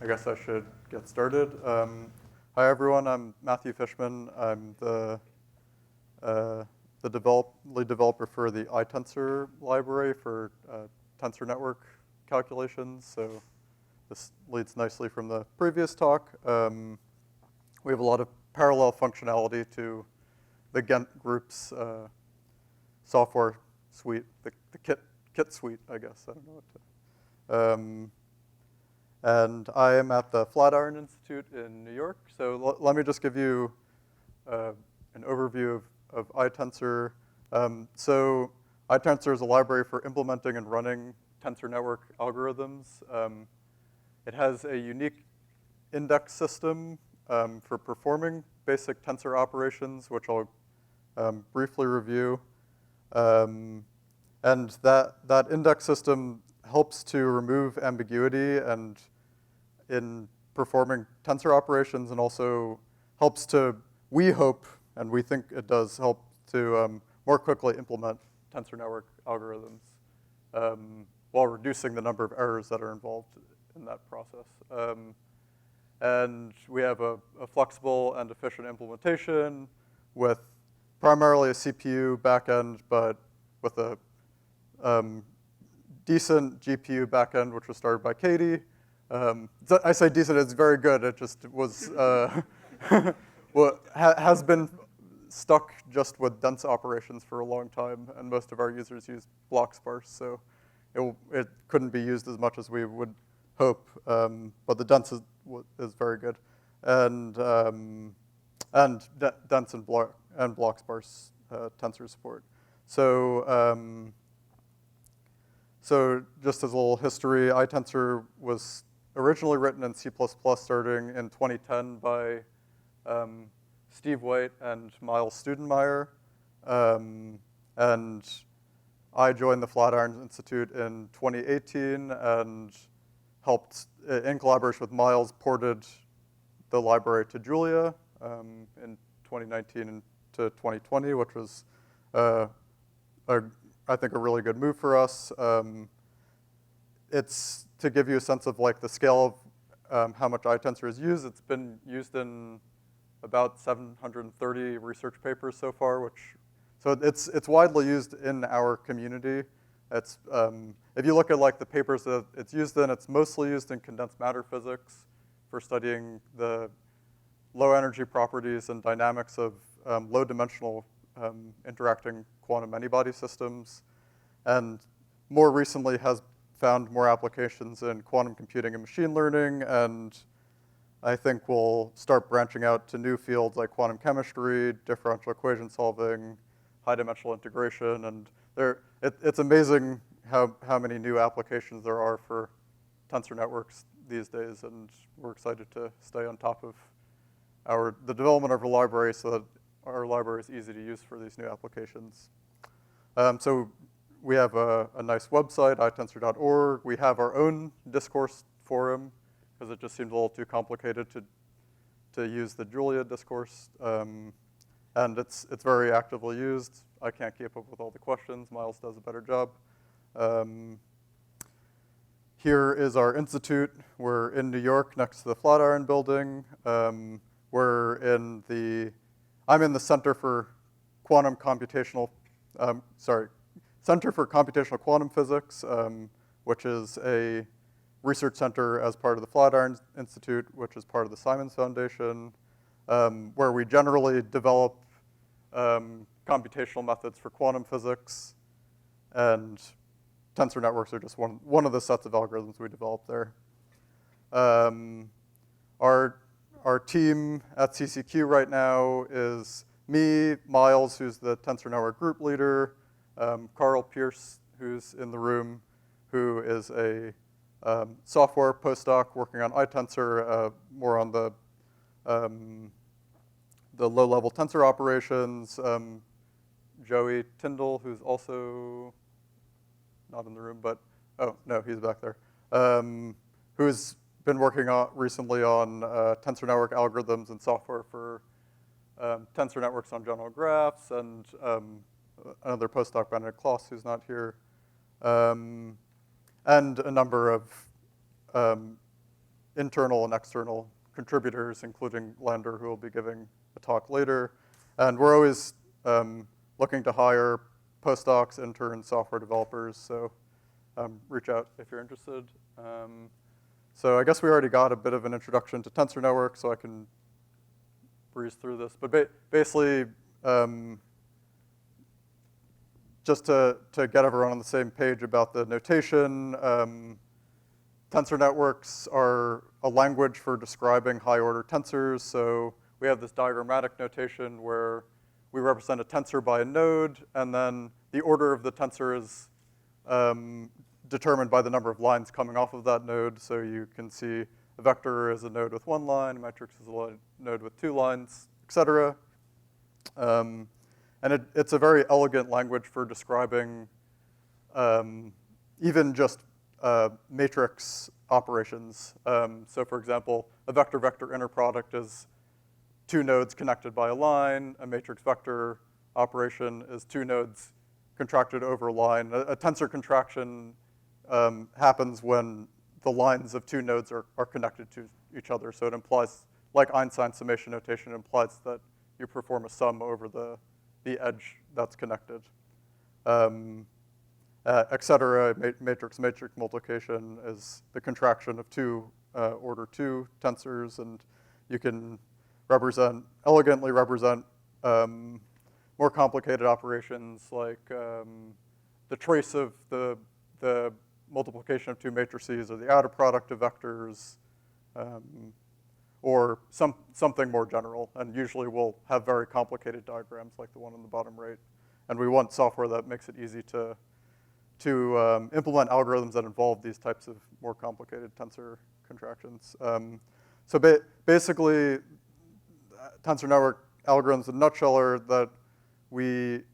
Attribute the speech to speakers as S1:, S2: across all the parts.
S1: guess I should get started. Hi everyone, I'm Matthew Fishman. I'm the lead developer for the ITensor library for tensor network calculations. So this leads nicely from the previous talk. We have a lot of parallel functionality to the Ghent group's software suite, the kit suite, I guess. I don't know what to. And I am at the Flatiron Institute in New York. So let me just give you an overview of ITensor. So ITensor is a library for implementing and running tensor network algorithms. It has a unique index system for performing basic tensor operations, which I'll briefly review. And that index system helps to remove ambiguity and in performing tensor operations, and also helps to, we hope, and we think it does, help to more quickly implement tensor network algorithms while reducing the number of errors that are involved in that process. And we have a flexible and efficient implementation with primarily a CPU backend, but with a decent GPU backend, which was started by Katie. I say decent, it's very good. It just was, well, has been stuck just with dense operations for a long time, and most of our users use block sparse, so it couldn't be used as much as we would hope. But the dense is very good, and dense and block sparse tensor support. So just as a little history, ITensor was originally written in C++ starting in 2010 by Steve White and Miles Studenmeyer. And I joined the Flatiron Institute in 2018 and helped, in collaboration with Miles, ported the library to Julia in 2019 to 2020, which was I think a really good move for us. It's to give you a sense of like the scale of how much ITensor is used. It's been used in about 730 research papers so far, so it's widely used in our community. It's if you look at like the papers that it's used in, it's mostly used in condensed matter physics for studying the low energy properties and dynamics of low dimensional interacting quantum many-body systems, and more recently has found more applications in quantum computing and machine learning, and I think we'll start branching out to new fields like quantum chemistry, differential equation solving, high-dimensional integration, and it's amazing how many new applications there are for tensor networks these days, and we're excited to stay on top of the development of our library so that our library is easy to use for these new applications. So we have a nice website, itensor.org. We have our own discourse forum, because it just seemed a little too complicated to use the Julia discourse. And it's very actively used. I can't keep up with all the questions. Miles does a better job. Here is our institute. We're in New York next to the Flatiron building. I'm in the Center for Center for Computational Quantum Physics, which is a research center as part of the Flatiron Institute, which is part of the Simons Foundation, where we generally develop computational methods for quantum physics, and tensor networks are just one of the sets of algorithms we develop there. Our team at CCQ right now is me, Miles, who's the tensor network group leader, Carl Pierce, who's in the room, who is a software postdoc working on ITensor, more on the low-level tensor operations, Joey Tyndall, who's also not in the room, but, oh, no, he's back there, who's been working recently on tensor network algorithms and software for tensor networks on general graphs, and another postdoc, Benedict Kloss, who's not here, and a number of internal and external contributors, including Lander, who will be giving a talk later. And we're always looking to hire postdocs, interns, software developers, so reach out if you're interested. So I guess we already got a bit of an introduction to tensor networks, so I can breeze through this. But basically, just to get everyone on the same page about the notation, tensor networks are a language for describing high-order tensors. So we have this diagrammatic notation where we represent a tensor by a node, and then the order of the tensor is determined by the number of lines coming off of that node. So you can see a vector is a node with one line, a matrix is a node with two lines, et cetera. And it's a very elegant language for describing even just matrix operations. So for example, a vector-vector inner product is two nodes connected by a line. A matrix vector operation is two nodes contracted over a line. A tensor contraction happens when the lines of two nodes are connected to each other. So it implies, like Einstein summation notation, implies that you perform a sum over the edge that's connected. Et cetera, matrix-matrix multiplication is the contraction of two order 2 tensors, and you can elegantly represent more complicated operations like the trace of the multiplication of two matrices, or the outer product of vectors, or something more general. And usually we'll have very complicated diagrams like the one on the bottom right. And we want software that makes it easy to implement algorithms that involve these types of more complicated tensor contractions. So basically, tensor network algorithms in a nutshell are that we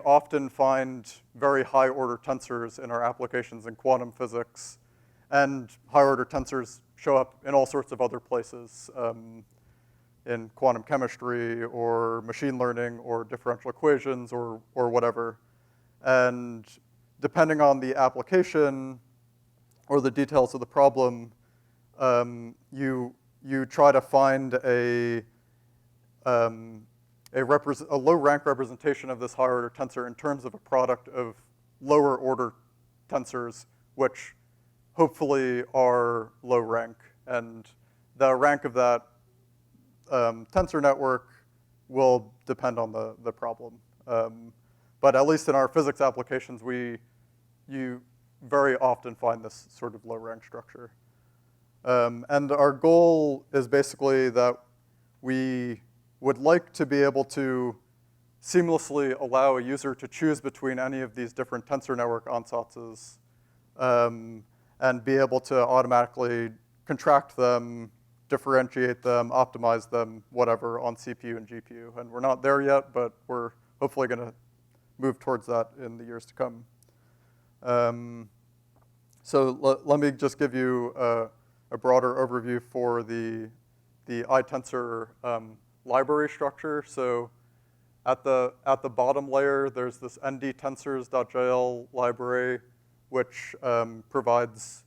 S1: often find very high order tensors in our applications in quantum physics, and high order tensors show up in all sorts of other places, in quantum chemistry or machine learning or differential equations or whatever. And depending on the application or the details of the problem, you try to find a low rank representation of this high order tensor in terms of a product of lower order tensors, which hopefully are low rank. And the rank of that tensor network will depend on the problem. But at least in our physics applications, you very often find this sort of low rank structure. And our goal is basically that we would like to be able to seamlessly allow a user to choose between any of these different tensor network ansatses, and be able to automatically contract them, differentiate them, optimize them, whatever, on CPU and GPU. And we're not there yet, but we're hopefully going to move towards that in the years to come. So let me just give you a broader overview for the ITensor library structure. So at the bottom layer, there's this NDTensors.jl library, which provides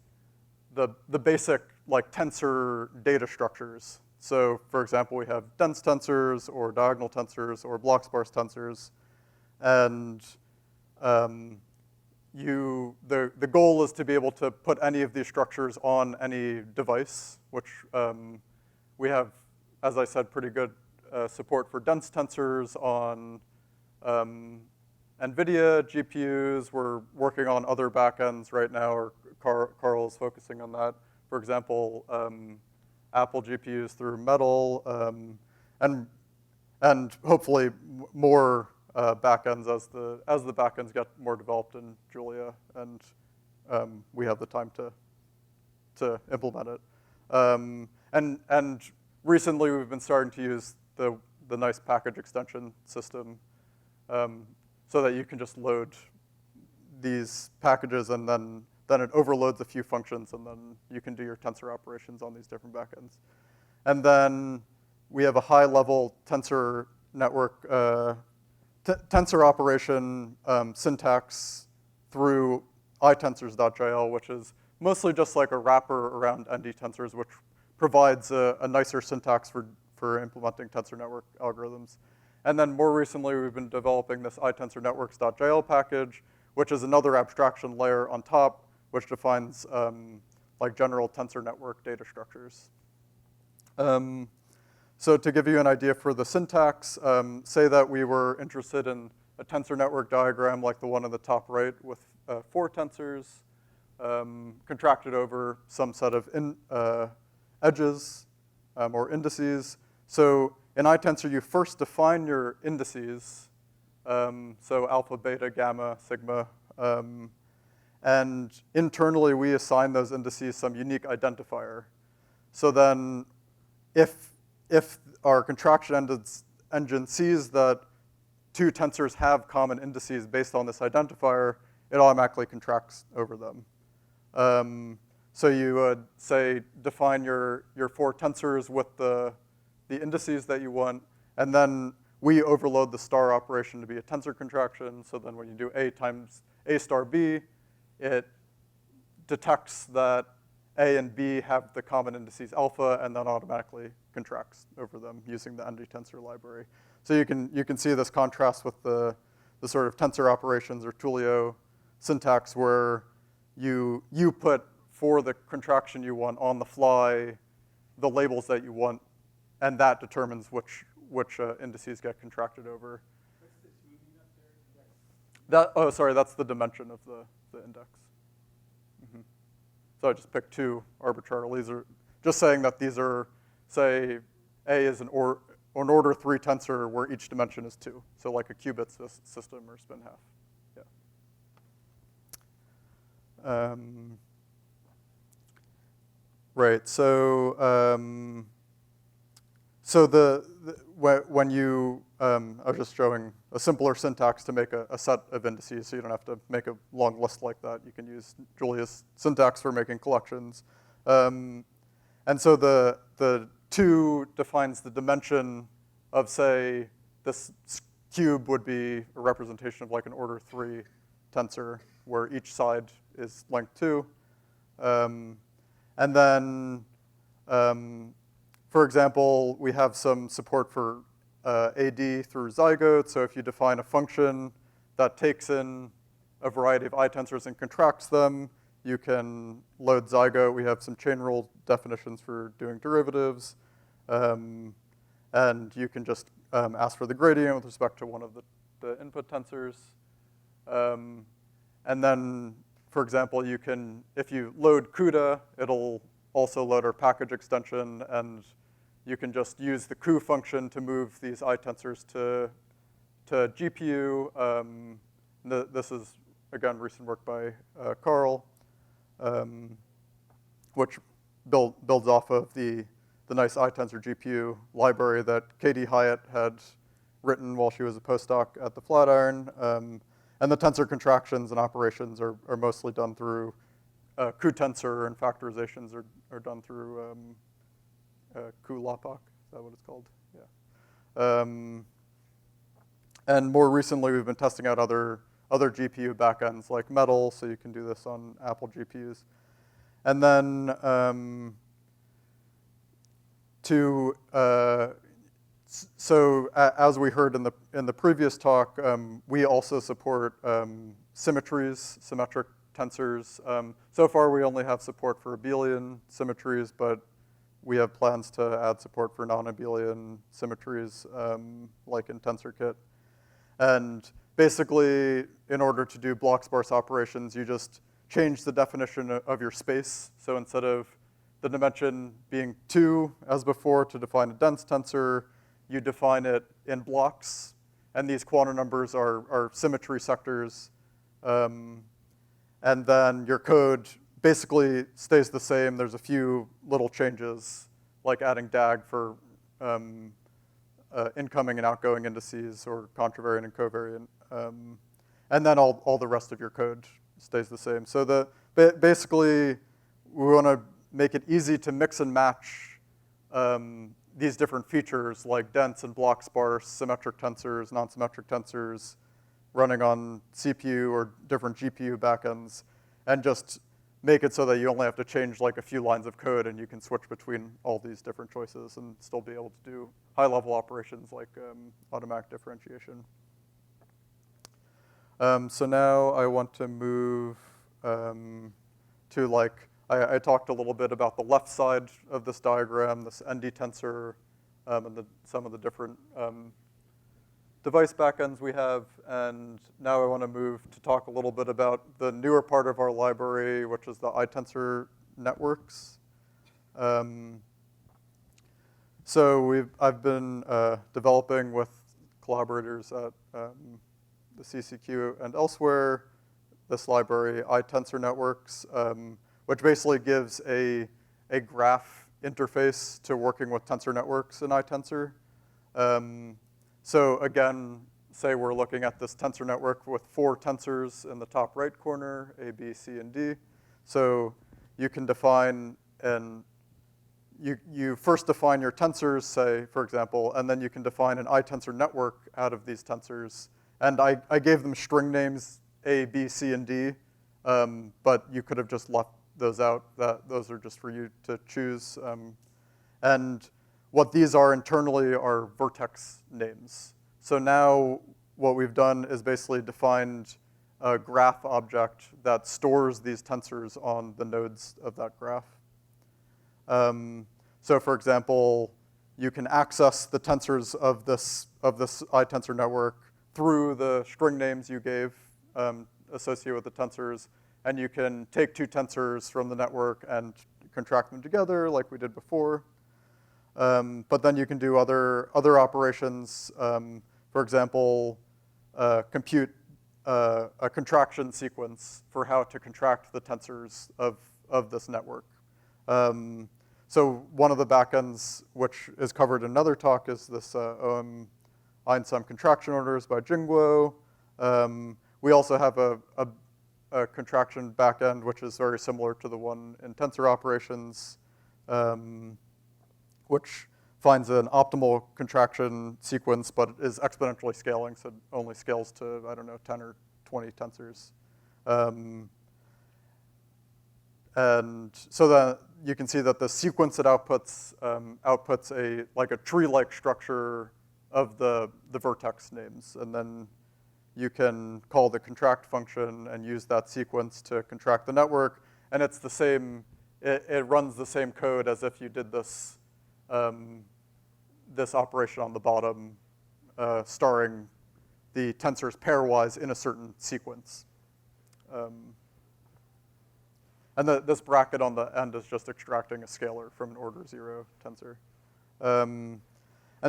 S1: the basic tensor data structures. So for example, we have dense tensors or diagonal tensors or block sparse tensors. And the goal is to be able to put any of these structures on any device, which we have, as I said, pretty good support for dense tensors on NVIDIA GPUs. We're working on other backends right now, or Carl is focusing on that. For example, Apple GPUs through Metal, and hopefully more backends as the backends get more developed in Julia, and we have the time to implement it. And recently we've been starting to use the nice package extension system, so that you can just load these packages, and then it overloads a few functions, and then you can do your tensor operations on these different backends. And then we have a high-level tensor network tensor operation syntax through ITensors.jl, which is mostly just like a wrapper around NDTensors, which provides a nicer syntax for implementing tensor network algorithms. And then more recently, we've been developing this ITensorNetworks.jl package, which is another abstraction layer on top, which defines like general tensor network data structures. So to give you an idea for the syntax, say that we were interested in a tensor network diagram like the one in the top right with 4 tensors contracted over some set of edges or indices. So in ITensor, you first define your indices, so alpha, beta, gamma, sigma, and internally we assign those indices some unique identifier. So then if our contraction engine sees that 2 tensors have common indices based on this identifier, it automatically contracts over them. So you would say define your 4 tensors with the indices that you want, and then we overload the star operation to be a tensor contraction. So then when you do A times A star B, it detects that A and B have the common indices alpha, and then automatically contracts over them using the NDTensor library. So you can see this contrast with the sort of tensor operations or Tulio syntax where you put for the contraction you want on the fly the labels that you want, and that determines which indices get contracted over.
S2: What's this moving up there?
S1: Sorry, that's the dimension of the index. Mm-hmm. So I just picked 2 arbitrarily. These are just saying that these are, say, A is an order 3 tensor where each dimension is 2. So like a qubit system or spin half. Yeah. Right. So when you I was just showing a simpler syntax to make a set of indices, so you don't have to make a long list like that. You can use Julia's syntax for making collections. And so the 2 defines the dimension of, say, this cube would be a representation of like an order 3 tensor where each side is length 2. And then, for example, we have some support for AD through zygote. So if you define a function that takes in a variety of ITensors and contracts them, you can load zygote. We have some chain rule definitions for doing derivatives. And you can just ask for the gradient with respect to one of the input tensors. And then, for example, you can, if you load CUDA, it'll also load our package extension, and you can just use the coup function to move these ITensors to GPU. This is, again, recent work by Carl, which builds off of the nice ITensor GPU library that Katie Hyatt had written while she was a postdoc at the Flatiron. And the tensor contractions and operations are mostly done through cuTensor, and factorizations are done through cuLOPOC. Is that what it's called? Yeah. And more recently, we've been testing out other GPU backends like Metal, so you can do this on Apple GPUs. And then as we heard in the previous talk, we also support symmetries, symmetric tensors. So far, we only have support for abelian symmetries, but we have plans to add support for non-abelian symmetries, like in TensorKit. And basically, in order to do block sparse operations, you just change the definition of your space. So instead of the dimension being 2, as before, to define a dense tensor, you define it in blocks. And these quantum numbers are symmetry sectors. And then your code basically stays the same. There's a few little changes, like adding DAG for incoming and outgoing indices, or contravariant and covariant. And then all the rest of your code stays the same. So basically, we want to make it easy to mix and match these different features, like dense and block sparse, symmetric tensors, non-symmetric tensors, running on CPU or different GPU backends, and just make it so that you only have to change like a few lines of code and you can switch between all these different choices and still be able to do high-level operations like automatic differentiation. So now I want to move to like, I talked a little bit about the left side of this diagram, this NDTensor, and some of the different device backends we have, and now I want to move to talk a little bit about the newer part of our library, which is the ITensor Networks. So I've been developing with collaborators at the CCQ and elsewhere this library, ITensor Networks, which basically gives a graph interface to working with tensor networks in ITensor. So again, say we're looking at this tensor network with 4 tensors in the top right corner, A, B, C, and D. So you can define, and you first define your tensors, say, for example, and then you can define an ITensor network out of these tensors. And I gave them string names, A, B, C, and D, but you could have just left those out. Those are just for you to choose. And what these are internally are vertex names. So now what we've done is basically defined a graph object that stores these tensors on the nodes of that graph. So for example, you can access the tensors of this ITensor network through the string names you gave associated with the tensors, and you can take 2 tensors from the network and contract them together like we did before. But then you can do other operations. For example, compute a contraction sequence for how to contract the tensors of this network. So one of the backends, which is covered in another talk, is this OM Einsum contraction orders by Jingguo. We also have a contraction backend, which is very similar to the one in tensor operations, which finds an optimal contraction sequence, but is exponentially scaling, so it only scales to, I don't know, 10 or 20 tensors. And so that you can see that the sequence it outputs like a tree-like structure of the vertex names, and then you can call the contract function and use that sequence to contract the network, and it's the same. It runs the same code as if you did this this operation on the bottom, starring the tensors pairwise in a certain sequence. And this bracket on the end is just extracting a scalar from an order 0 tensor. And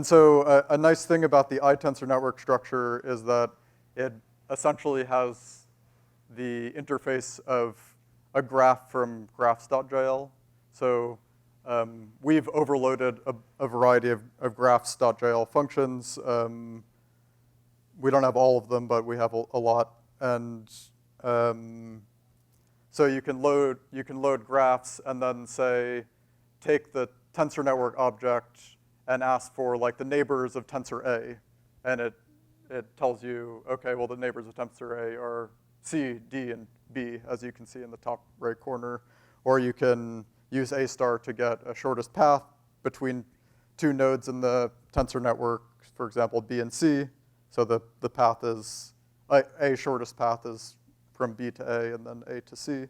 S1: so a nice thing about the ITensor network structure is that it essentially has the interface of a graph from Graphs.jl. So we've overloaded a variety of Graphs.jl functions. We don't have all of them, but we have a lot. And so you can load graphs and then say, take the tensor network object and ask for like the neighbors of tensor A. And it tells you, okay, well the neighbors of tensor A are C, D, and B, as you can see in the top right corner. Or you can use A star to get a shortest path between 2 nodes in the tensor network, for example, B and C. So the path is, A shortest path is from B to A and then A to C.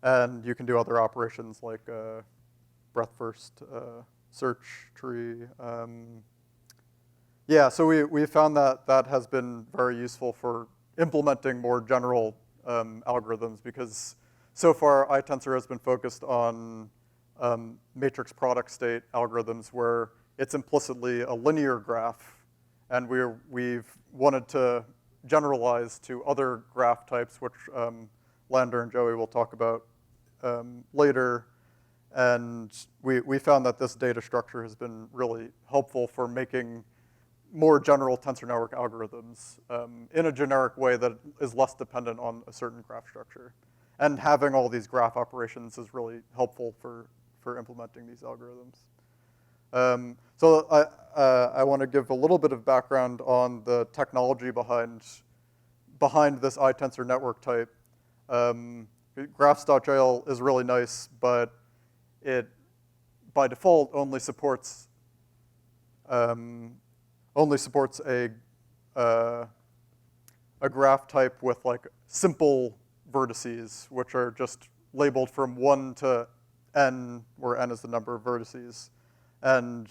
S1: And you can do other operations like breadth first search tree. Yeah, so we found that has been very useful for implementing more general algorithms, because so far ITensor has been focused on matrix product state algorithms where it's implicitly a linear graph, and we've wanted to generalize to other graph types, which Lander and Joey will talk about later. And we found that this data structure has been really helpful for making more general tensor network algorithms in a generic way that is less dependent on a certain graph structure. And having all these graph operations is really helpful for implementing these algorithms. So I want to give a little bit of background on the technology behind behind this ITensor network type. Graphs.jl is really nice, but it, by default, only supports a graph type with like simple vertices, which are just labeled from 1 to n, where n is the number of vertices. And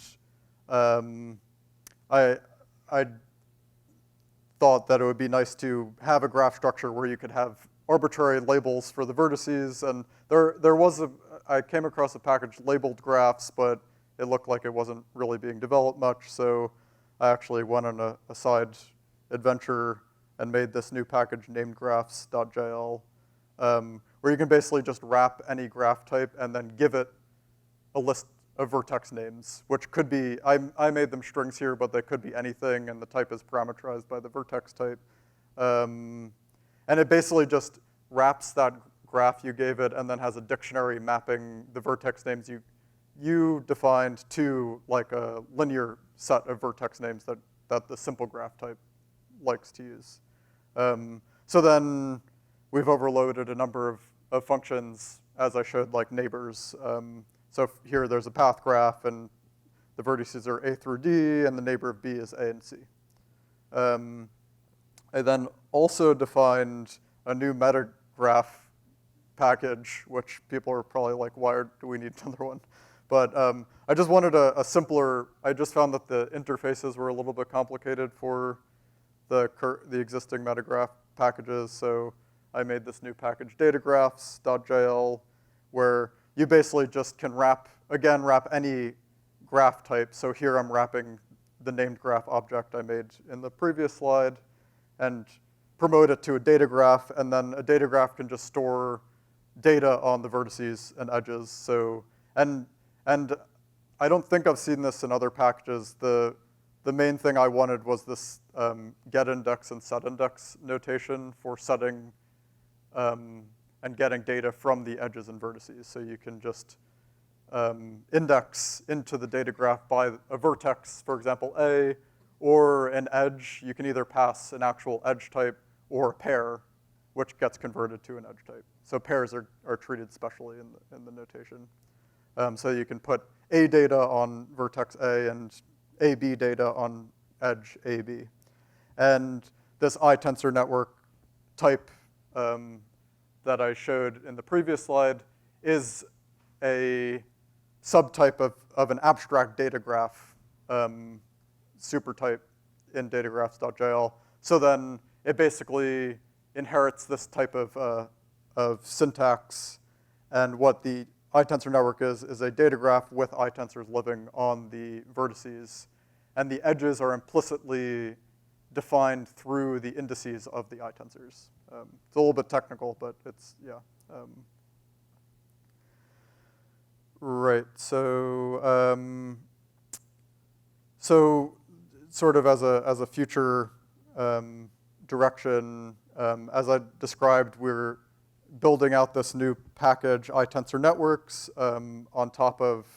S1: I thought that it would be nice to have a graph structure where you could have arbitrary labels for the vertices. And I came across a package labeled graphs, but it looked like it wasn't really being developed much. So I actually went on a side adventure and made this new package named Graphs.jl, where you can basically just wrap any graph type and then give it a list of vertex names, which could be, I made them strings here, but they could be anything, and the type is parameterized by the vertex type. And it basically just wraps that graph you gave it and then has a dictionary mapping the vertex names you defined to like a linear set of vertex names that the simple graph type likes to use. So then we've overloaded a number of functions, as I showed, like neighbors. So here there's a path graph, and the vertices are A through D, and the neighbor of B is A and C. I then also defined a new metagraph package, which people are probably like, why do we need another one? But I just wanted a simpler, I just found that the interfaces were a little bit complicated for the existing metagraph packages, so I made this new package, datagraphs.jl, where you basically just can wrap any graph type. So here I'm wrapping the named graph object I made in the previous slide and promote it to a data graph, and then a data graph can just store data on the vertices and edges. So, and I don't think I've seen this in other packages. The main thing I wanted was this getIndex and setIndex notation for setting and getting data from the edges and vertices. So you can just index into the data graph by a vertex, for example, A, or an edge. You can either pass an actual edge type or a pair, which gets converted to an edge type. So pairs are treated specially in the notation. So you can put A data on vertex A and AB data on edge AB. And this ITensor network type that I showed in the previous slide is a subtype of an abstract data graph supertype in datagraphs.jl. So then it basically inherits this type of syntax, and what the ITensor network is a data graph with ITensors living on the vertices, and the edges are implicitly defined through the indices of the ITensors. It's a little bit technical, but it's, yeah. Right, so sort of as a future direction, as I described, we're building out this new package, ITensor Networks, on top of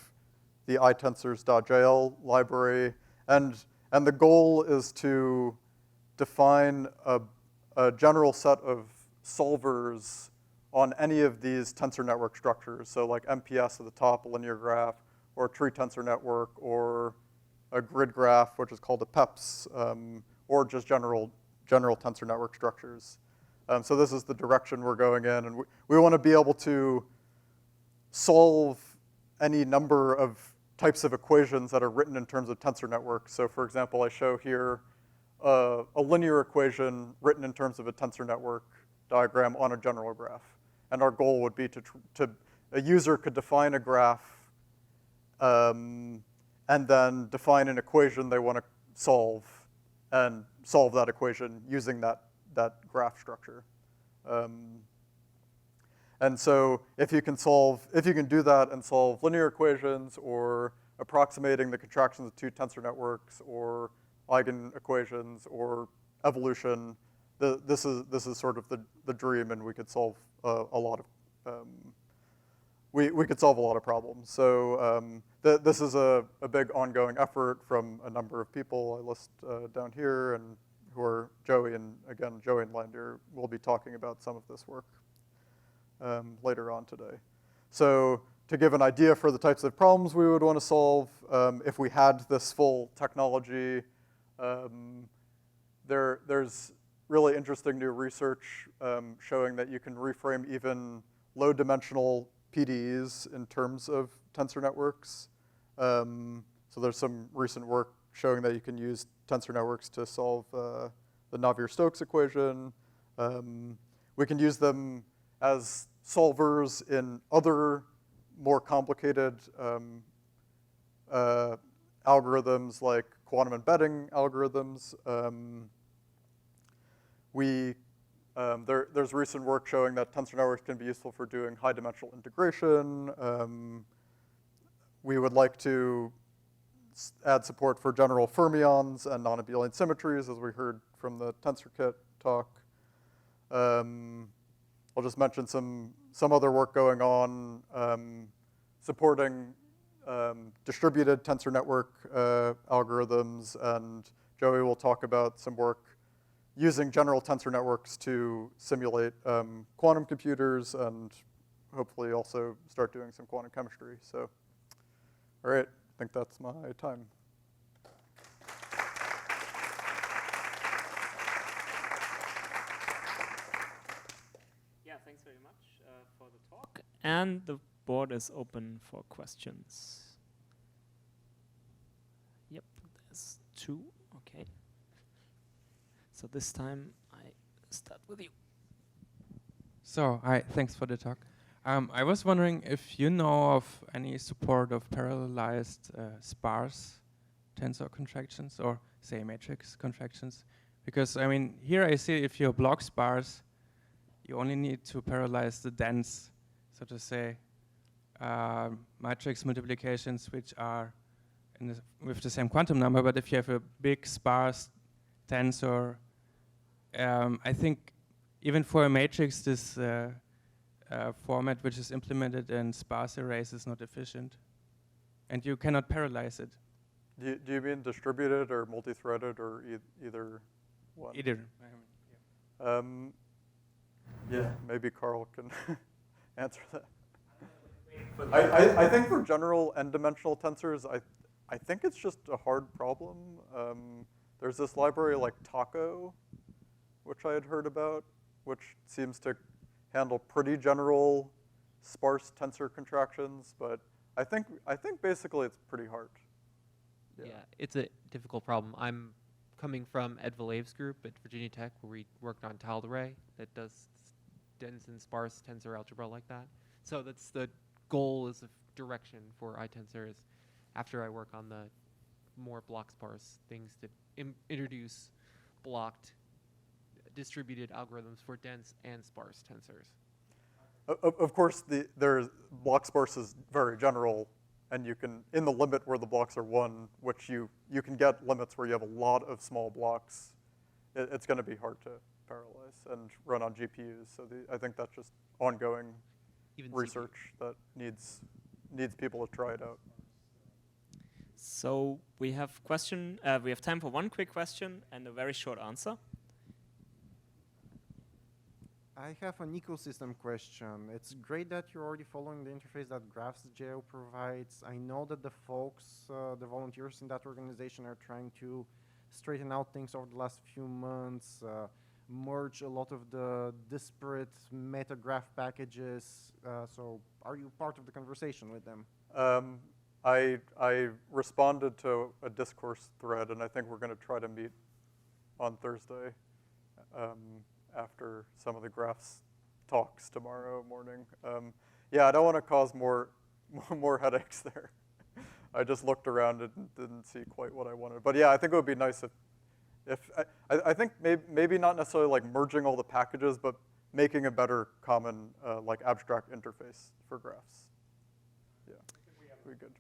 S1: the ITensors.jl library, and the goal is to define a general set of solvers on any of these tensor network structures. So like MPS at the top, a linear graph, or a tree tensor network, or a grid graph, which is called a PEPS, or just general tensor network structures. So this is the direction we're going in, and we want to be able to solve any number of types of equations that are written in terms of tensor networks. So for example, I show here a linear equation written in terms of a tensor network diagram on a general graph. And our goal would be a user could define a graph and then define an equation they want to solve and solve that equation using that graph structure. And so if you can do that and solve linear equations or approximating the contractions of two tensor networks or eigen equations or evolution, this is sort of the dream, and we could solve a lot of we could solve a lot of problems. So this is a big ongoing effort from a number of people I list down here, and who are Joey and, again, Joey and Landier will be talking about some of this work later on today. So to give an idea for the types of problems we would want to solve, if we had this full technology, there's really interesting new research showing that you can reframe even low-dimensional PDEs in terms of tensor networks. So there's some recent work showing that you can use tensor networks to solve the Navier-Stokes equation. We can use them as solvers in other more complicated algorithms like quantum embedding algorithms. There's recent work showing that tensor networks can be useful for doing high-dimensional integration. We would like to add support for general fermions and non-abelian symmetries, as we heard from the TensorKit talk. I'll just mention some other work going on supporting distributed tensor network algorithms, and Joey will talk about some work using general tensor networks to simulate quantum computers and hopefully also start doing some quantum chemistry. So, all right, I think that's my time.
S3: Yeah, thanks very much for the talk. And the board is open for questions. Yep, there's 2. Okay. So this time I start with you.
S4: So, hi, thanks for the talk. I was wondering if you know of any support of parallelized sparse tensor contractions or, say, matrix contractions. Because, I mean, here I see if you're block sparse, you only need to parallelize the dense, so to say, matrix multiplications which are with the same quantum number. But if you have a big sparse tensor, I think even for a matrix, this format which is implemented in sparse arrays is not efficient. And you cannot parallelize it.
S1: Do you mean distributed or multi-threaded or either one?
S4: Either.
S1: Yeah, maybe Carl can answer that. I think for general n-dimensional tensors, I think it's just a hard problem. There's this library like Taco, which I had heard about, which seems to handle pretty general sparse tensor contractions, but I think basically it's pretty hard.
S5: Yeah, it's a difficult problem. I'm coming from Ed Valeev's group at Virginia Tech, where we worked on tiled array that does dense and sparse tensor algebra like that. So that's the goal is a direction for ITensor is after I work on the more block sparse things to introduce blocked distributed algorithms for dense and sparse tensors.
S1: Of course, block sparse is very general, and you can, in the limit where the blocks are 1, which you can get limits where you have a lot of small blocks, it's going to be hard to parallelize and run on GPUs. So I think that's just ongoing research that needs people to try it out.
S3: So we have time for one quick question and a very short answer.
S6: I have an ecosystem question. It's great that you're already following the interface that Graphs.jl provides. I know that the folks, the volunteers in that organization are trying to straighten out things over the last few months, merge a lot of the disparate metagraph packages. So are you part of the conversation with them?
S1: I responded to a discourse thread, and I think we're going to try to meet on Thursday after some of the graphs talks tomorrow morning. Yeah, I don't want to cause more headaches there. I just looked around and didn't see quite what I wanted. But yeah, I think it would be nice if I think maybe not necessarily like merging all the packages, but making a better common like abstract interface for graphs. Yeah, be good.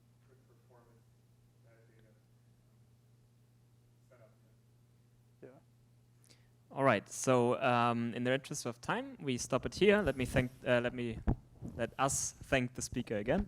S3: All right. So in the interest of time, we stop it here. Let us thank the speaker again.